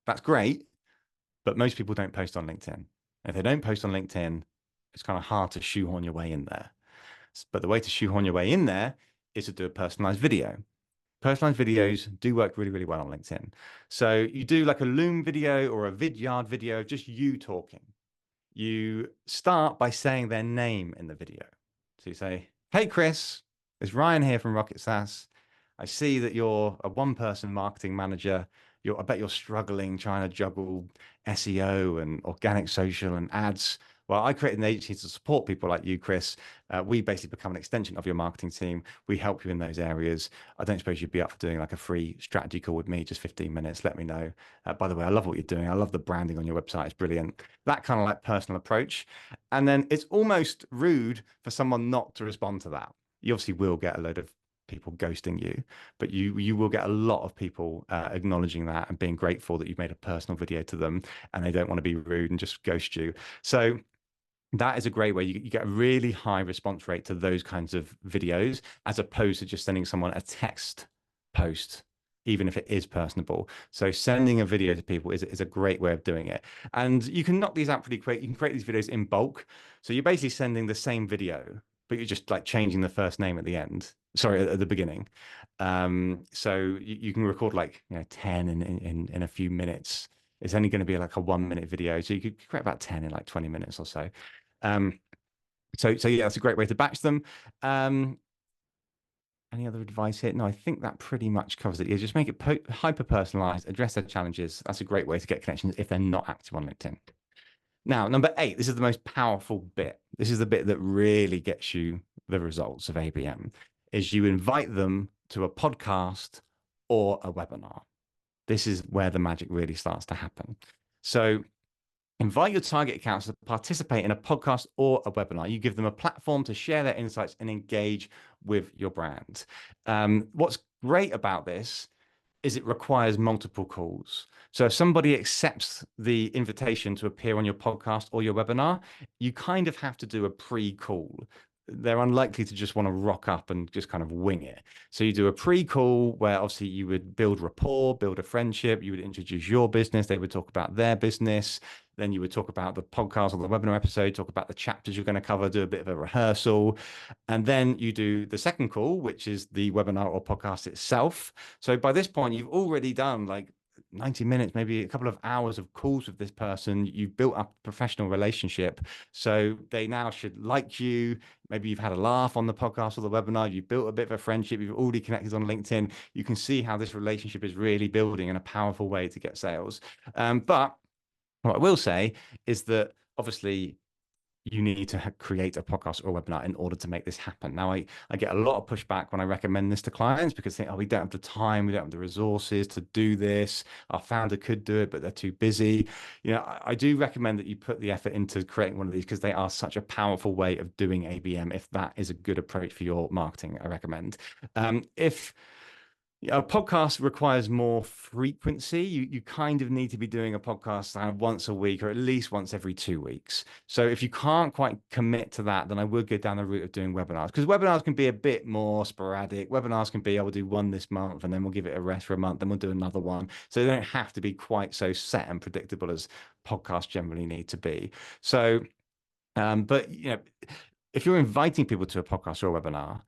that's great, but most people don't post on LinkedIn. If they don't post on LinkedIn, it's kind of hard to shoehorn your way in there. But the way to shoehorn your way in there is to do a personalized video. Personalized videos do work really, really well on LinkedIn. So you do like a Loom video or a Vidyard video, just you talking. you start by saying their name in the video. So you say, "Hey, Chris, it's Ryan here from Rocket SaaS. I see that you're a one-person marketing manager. I bet you're struggling trying to juggle SEO and organic social and ads. Well, I created an agency to support people like you, Chris. We basically become an extension of your marketing team. We help you in those areas. I don't suppose you'd be up for doing like a free strategy call with me, just 15 minutes. Let me know. By the way, I love what you're doing. I love the branding on your website. It's brilliant." That kind of like personal approach. And then it's almost rude for someone not to respond to that. You obviously will get a load of people ghosting you, but you will get a lot of people acknowledging that and being grateful that you've made a personal video to them, and they don't want to be rude and just ghost you. So that is a great way. You get a really high response rate to those kinds of videos, as opposed to just sending someone a text post, even if it is personable. So sending a video to people is a great way of doing it. And you can knock these out pretty quick. You can create these videos in bulk. So you're basically sending the same video, but you're just like changing the first name at the end. Sorry, at the beginning. So you can record like 10 in a few minutes. It's only going to be like a 1 minute video, so you could create about 10 in like 20 minutes or so. So yeah, that's a great way to batch them. Any other advice here? No, I think that pretty much covers it. Yeah, just make it hyper personalized, address their challenges. That's a great way to get connections if they're not active on LinkedIn. Now, number 8, this is the most powerful bit. This is the bit that really gets you the results of ABM, is you invite them to a podcast or a webinar. This is where the magic really starts to happen. So invite your target accounts to participate in a podcast or a webinar. You give them a platform to share their insights and engage with your brand. What's great about this is it requires multiple calls. So if somebody accepts the invitation to appear on your podcast or your webinar, you kind of have to do a pre-call. They're unlikely to just want to rock up and just kind of wing it. So you do a pre-call where obviously you would build rapport, build a friendship, you would introduce your business, they would talk about their business, then you would talk about the podcast or the webinar episode, talk about the chapters you're going to cover, do a bit of a rehearsal. And then you do the second call, which is the webinar or podcast itself. So by this point, you've already done like 90 minutes, maybe a couple of hours of calls with this person. You've built up a professional relationship. So they now should like you. Maybe you've had a laugh on the podcast or the webinar. You've built a bit of a friendship. You've already connected on LinkedIn. You can see how this relationship is really building in a powerful way to get sales. But what I will say is that obviously you need to create a podcast or a webinar in order to make this happen. Now, I get a lot of pushback when I recommend this to clients because they think, oh, we don't have the time, we don't have the resources to do this. Our founder could do it, but they're too busy. I do recommend that you put the effort into creating one of these because they are such a powerful way of doing ABM. If that is a good approach for your marketing, I recommend. If a podcast requires more frequency. You kind of need to be doing a podcast once a week or at least once every 2 weeks. So if you can't quite commit to that, then I would go down the route of doing webinars, because webinars can be a bit more sporadic. Webinars can be, I will do one this month and then we'll give it a rest for a month, then we'll do another one. So they don't have to be quite so set and predictable as podcasts generally need to be. So, but if you're inviting people to a podcast or a webinar,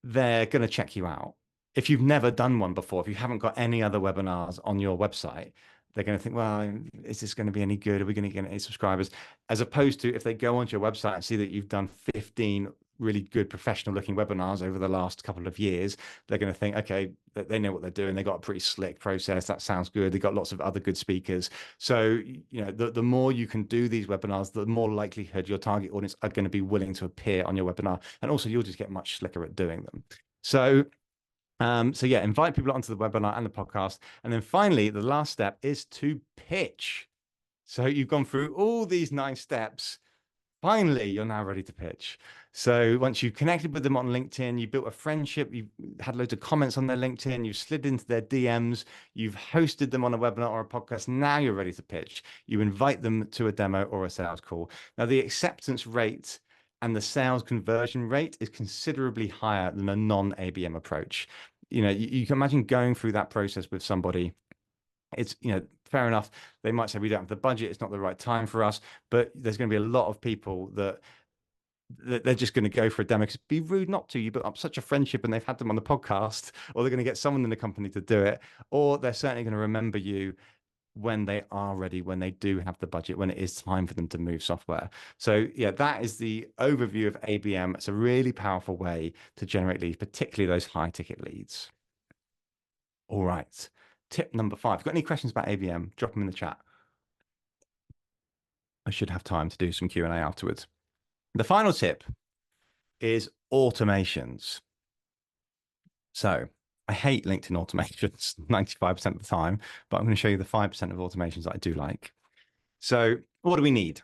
they're going to check you out. If you've never done one before, if you haven't got any other webinars on your website, they're going to think, well, is this going to be any good? Are we going to get any subscribers? As opposed to if they go onto your website and see that you've done 15 really good professional looking webinars over the last couple of years, they're going to think, okay, they know what they're doing. They got a pretty slick process. That sounds good. They got lots of other good speakers. So, the more you can do these webinars, the more likelihood your target audience are going to be willing to appear on your webinar. And also you'll just get much slicker at doing them. So yeah, invite people onto the webinar and the podcast. And then finally, the last step is to pitch. So you've gone through all these 9 steps. Finally, you're now ready to pitch. So once you've connected with them on LinkedIn, you built a friendship, you've had loads of comments on their LinkedIn, you've slid into their DMs, you've hosted them on a webinar or a podcast. Now you're ready to pitch. You invite them to a demo or a sales call. Now, the acceptance rate and the sales conversion rate is considerably higher than a non-ABM approach. You can imagine going through that process with somebody. It's, fair enough. They might say, we don't have the budget. It's not the right time for us. But there's going to be a lot of people that they're just going to go for a demo because it'd be rude not to. You built up such a friendship and they've had them on the podcast, or they're going to get someone in the company to do it, or they're certainly going to remember you. when they are ready, when they do have the budget, when it is time for them to move software. So yeah, that is the overview of ABM. It's a really powerful way to generate leads, particularly those high ticket leads. All right. Tip number 5. Got any questions about ABM? Drop them in the chat. I should have time to do some Q&A afterwards. The final tip is automations. So I hate LinkedIn automations 95% of the time, but I'm going to show you the 5% of automations that I do like. So what do we need?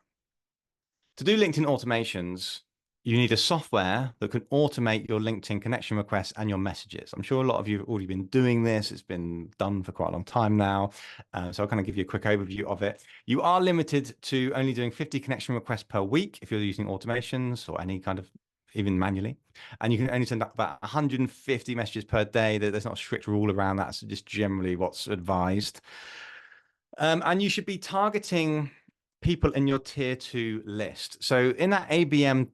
To do LinkedIn automations, you need a software that can automate your LinkedIn connection requests and your messages. I'm sure a lot of you have already been doing this. It's been done for quite a long time now. So I'll kind of give you a quick overview of it. You are limited to only doing 50 connection requests per week if you're using automations or any kind of, even manually. And you can only send up about 150 messages per day. There's not a strict rule around that. So just generally what's advised. And you should be targeting people in your tier 2 list. So in that ABM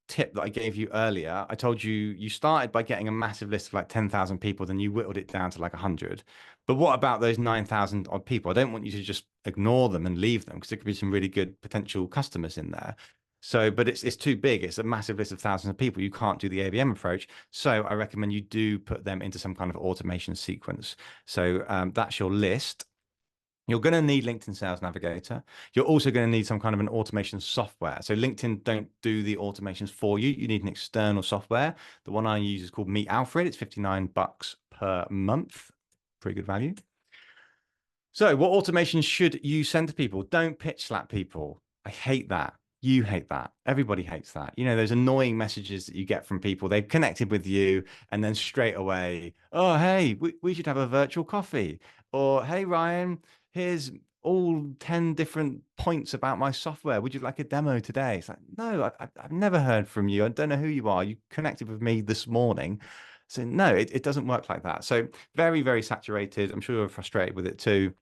tip that I gave you earlier, I told you you started by getting a massive list of like 10,000 people, then you whittled it down to like 100. But what about those 9,000 odd people? I don't want you to just ignore them and leave them, because there could be some really good potential customers in there. So, but it's too big. It's a massive list of thousands of people. You can't do the ABM approach. So I recommend you do put them into some kind of automation sequence. So that's your list. You're going to need LinkedIn Sales Navigator. You're also going to need some kind of an automation software. So LinkedIn don't do the automations for you. You need an external software. The one I use is called Meet Alfred. It's $59 per month. Pretty good value. So what automations should you send to people? Don't pitch slap people. I hate that. You hate that. Everybody hates that. You know, those annoying messages that you get from people. They've connected with you and then straight away, oh, hey, we should have a virtual coffee. Or, hey, Ryan, here's all 10 different points about my software. Would you like a demo today? It's like, no, I've never heard from you. I don't know who you are. You connected with me this morning. So no, it doesn't work like that. So very, very saturated. I'm sure you're frustrated with it too.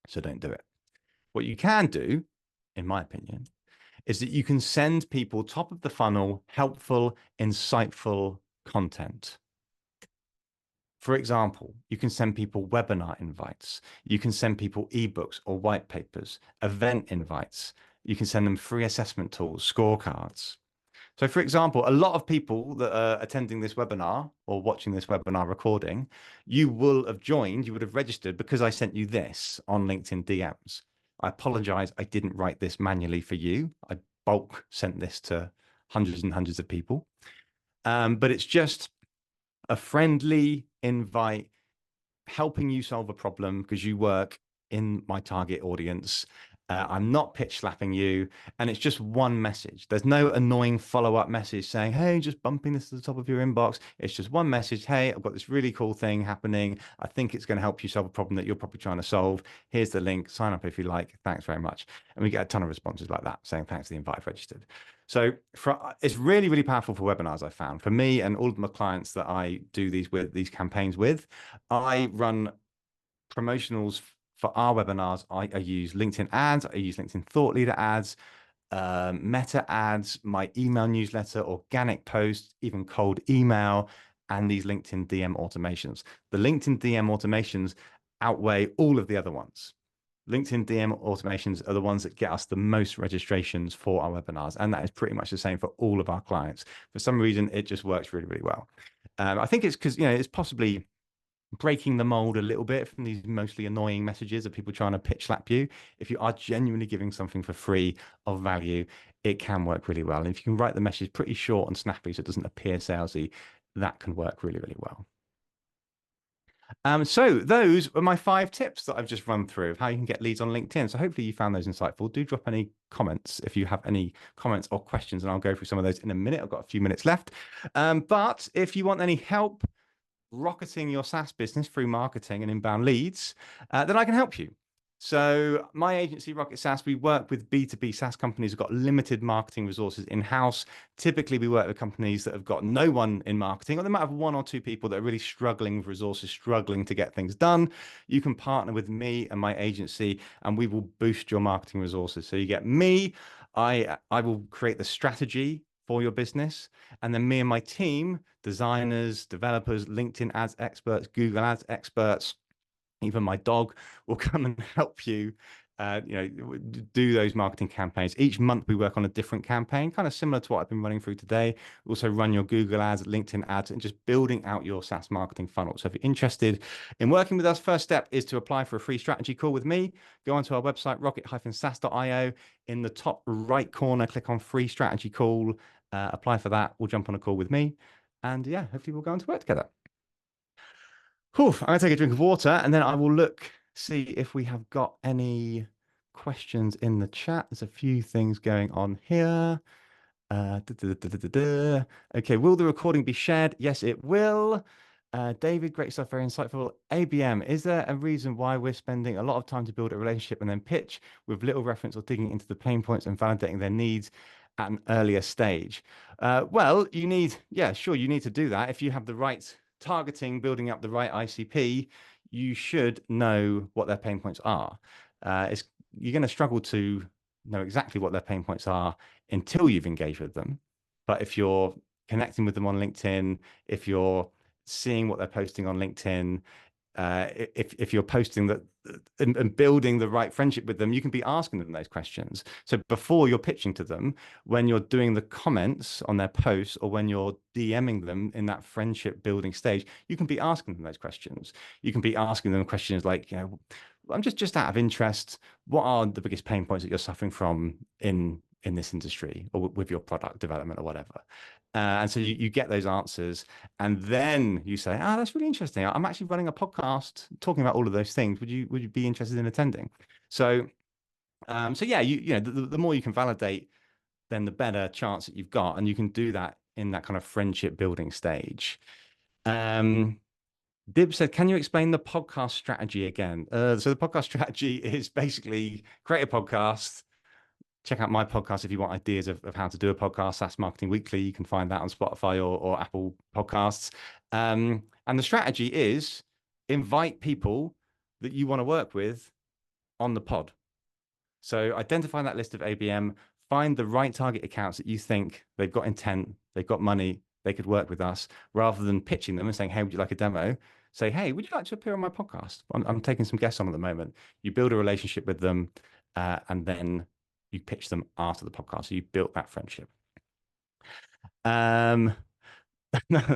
So don't do it. What you can do, in my opinion, is that you can send people top of the funnel, helpful, insightful content. For example, you can send people webinar invites. You can send people ebooks or white papers, event invites. You can send them free assessment tools, scorecards. So for example, a lot of people that are attending this webinar or watching this webinar recording, you will have joined, you would have registered because I sent you this on LinkedIn DMs. I apologize, I didn't write this manually for you. I bulk sent this to hundreds and hundreds of people. But it's just a friendly invite helping you solve a problem because you work in my target audience. I'm not pitch slapping you. And it's just one message. There's no annoying follow-up message saying, hey, just bumping this to the top of your inbox. It's just one message. Hey, I've got this really cool thing happening. I think it's going to help you solve a problem that you're probably trying to solve. Here's the link. Sign up if you like. Thanks very much. And we get a ton of responses like that saying, thanks for the invite, I've registered. So it's really, really powerful for webinars, I found. For me and all of my clients that I do these campaigns with, I run promotionals for our webinars. I use LinkedIn ads. I use LinkedIn thought leader ads, meta ads, my email newsletter, organic posts, even cold email, and these LinkedIn DM automations. The LinkedIn DM automations outweigh all of the other ones. LinkedIn DM automations are the ones that get us the most registrations for our webinars. And that is pretty much the same for all of our clients. For some reason, it just works really, really well. I think it's because, it's possibly breaking the mold a little bit from these mostly annoying messages of people trying to pitch slap you. If you are genuinely giving something for free of value, it can work really well. And if you can write the message pretty short and snappy so it doesn't appear salesy, that can work really, really well. So those are my 5 tips that I've just run through of how you can get leads on LinkedIn. So hopefully you found those insightful. Do drop any comments if you have any comments or questions, and I'll go through some of those in a minute. I've got a few minutes left. But if you want any help rocketing your SaaS business through marketing and inbound leads, then I can help you. So my agency, Rocket SaaS, we work with B2B SaaS companies who've got limited marketing resources in-house. Typically, we work with companies that have got no one in marketing, or they might have 1 or 2 people that are really struggling with resources, struggling to get things done. You can partner with me and my agency, and we will boost your marketing resources. So you get me, I will create the strategy for your business. And then me and my team, designers, developers, LinkedIn ads experts, Google ads experts, Even my dog will come and help you, do those marketing campaigns. Each month we work on a different campaign, kind of similar to what I've been running through today. We also run your Google ads, LinkedIn ads, and just building out your SaaS marketing funnel. So if you're interested in working with us, first step is to apply for a free strategy call with me. Go onto our website, rocket-saas.io. In the top right corner, click on free strategy call, apply for that. We'll jump on a call with me. And yeah, hopefully we'll go on to work together. Whew, I'm gonna take a drink of water and then I will look, see if we have got any questions in the chat. There's a few things going on here. Okay, will the recording be shared? Yes, it will. David, great stuff, very insightful. ABM, is there a reason why we're spending a lot of time to build a relationship and then pitch with little reference or digging into the pain points and validating their needs at an earlier stage? Well, you need, yeah, sure, you need to do that. If you have the right targeting, building up the right ICP, you should know what their pain points are. You're going to struggle to know exactly what their pain points are until you've engaged with them. But if you're connecting with them on LinkedIn, if you're seeing what they're posting on LinkedIn, if you're posting that and building the right friendship with them, you can be asking them those questions. So before you're pitching to them, when you're doing the comments on their posts or when you're DMing them in that friendship building stage, you can be asking them those questions. You can be asking them questions like, I'm just out of interest, what are the biggest pain points that you're suffering from in this industry or with your product development or whatever? And so you get those answers, and then you say, "Ah, that's really interesting. I'm actually running a podcast talking about all of those things. Would you be interested in attending?" So, yeah, the more you can validate, then the better chance that you've got, and you can do that in that kind of friendship building stage. Dib said, "Can you explain the podcast strategy again?" So the podcast strategy is basically create a podcast. Check out my podcast if you want ideas of how to do a podcast. SaaS Marketing Weekly. You can find that on Spotify or Apple Podcasts. And the strategy is invite people that you want to work with on the pod. So identify that list of ABM, find the right target accounts that you think they've got intent, they've got money, they could work with us, rather than pitching them and saying, "Hey, would you like a demo?" Say, "Hey, would you like to appear on my podcast? I'm taking some guests on at the moment." You build a relationship with them, and then you pitch them after the podcast. So you built that friendship.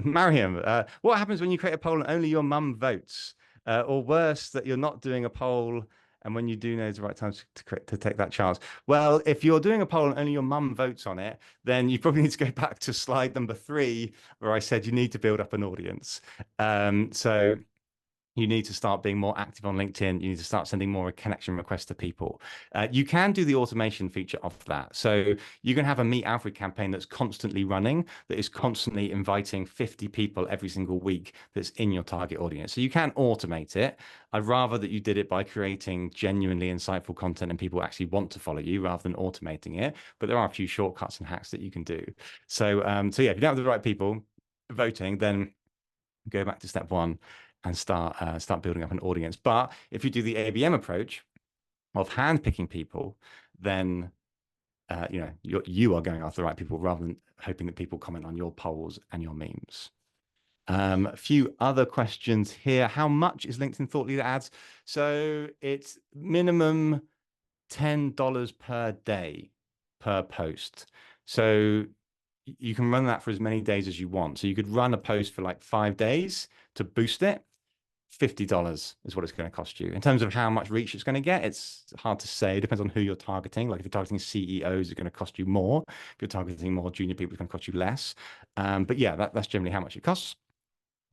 Mariam, what happens when you create a poll and only your mum votes? Or worse, that you're not doing a poll and when you do know it's the right time to take that chance? Well, if you're doing a poll and only your mum votes on it, then you probably need to go back to slide number 3, where I said you need to build up an audience. So you need to start being more active on LinkedIn. You need to start sending more connection requests to people. You can do the automation feature of that. So you can have a Meet Alfred campaign that's constantly running, that is constantly inviting 50 people every single week that's in your target audience. So you can automate it. I'd rather that you did it by creating genuinely insightful content and people actually want to follow you rather than automating it. But there are a few shortcuts and hacks that you can do. So yeah, if you don't have the right people voting, then go back to step 1 and start building up an audience. But if you do the ABM approach of handpicking people, then you are going after the right people rather than hoping that people comment on your polls and your memes. A few other questions here. How much is LinkedIn Thought Leader ads? So it's minimum $10 per day per post. So you can run that for as many days as you want. So you could run a post for like 5 days to boost it. $50 is what it's going to cost you. In terms of how much reach it's going to get, it's hard to say. It depends on who you're targeting. Like if you're targeting CEOs, it's going to cost you more. If you're targeting more junior people, it's going to cost you less. But yeah, that's generally how much it costs.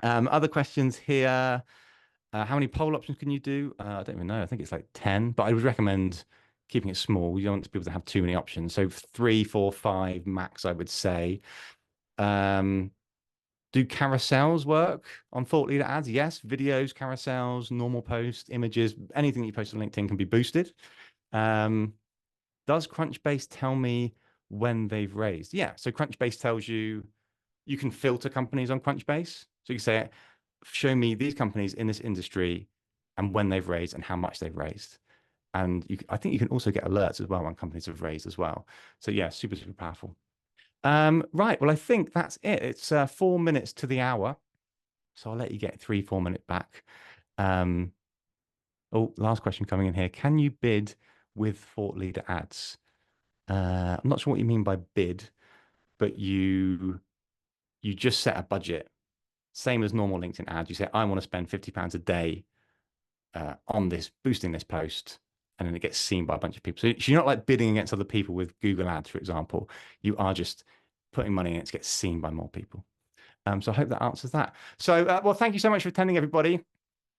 Other questions here. How many poll options can you do? I don't even know. I think it's like 10, but I would recommend keeping it small. You don't want people to have too many options. So 3, 4, 5 max, I would say. Do carousels work on Thought Leader ads? Yes. Videos, carousels, normal posts, images, anything that you post on LinkedIn can be boosted. Does Crunchbase tell me when they've raised? Yeah. So Crunchbase tells you can filter companies on Crunchbase. So you can say, show me these companies in this industry and when they've raised and how much they've raised. And I think you can also get alerts as well when companies have raised as well. So yeah, super, super powerful. Right. Well, I think that's it. It's 4 minutes to the hour. So I'll let you get 3, 4 minutes back. Oh, last question coming in here. Can you bid with thought leader ads? I'm not sure what you mean by bid, but you just set a budget, same as normal LinkedIn ads. You say, I want to spend £50 a day on this, boosting this post, and then it gets seen by a bunch of people. So you're not like bidding against other people with Google ads, for example. You are just putting money in it to get seen by more people. So I hope that answers that. So, well, thank you so much for attending, everybody.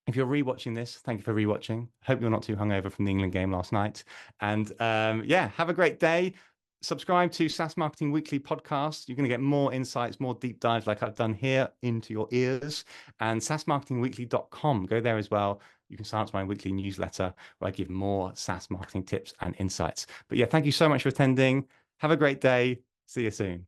If you're rewatching this, thank you for rewatching. Hope you're not too hungover from the England game last night. And yeah, have a great day. Subscribe to SaaS Marketing Weekly podcast. You're going to get more insights, more deep dives like I've done here into your ears. And SaaSMarketingWeekly.com. Go there as well. You can sign up to my weekly newsletter where I give more SaaS marketing tips and insights. But yeah, thank you so much for attending. Have a great day. See you soon.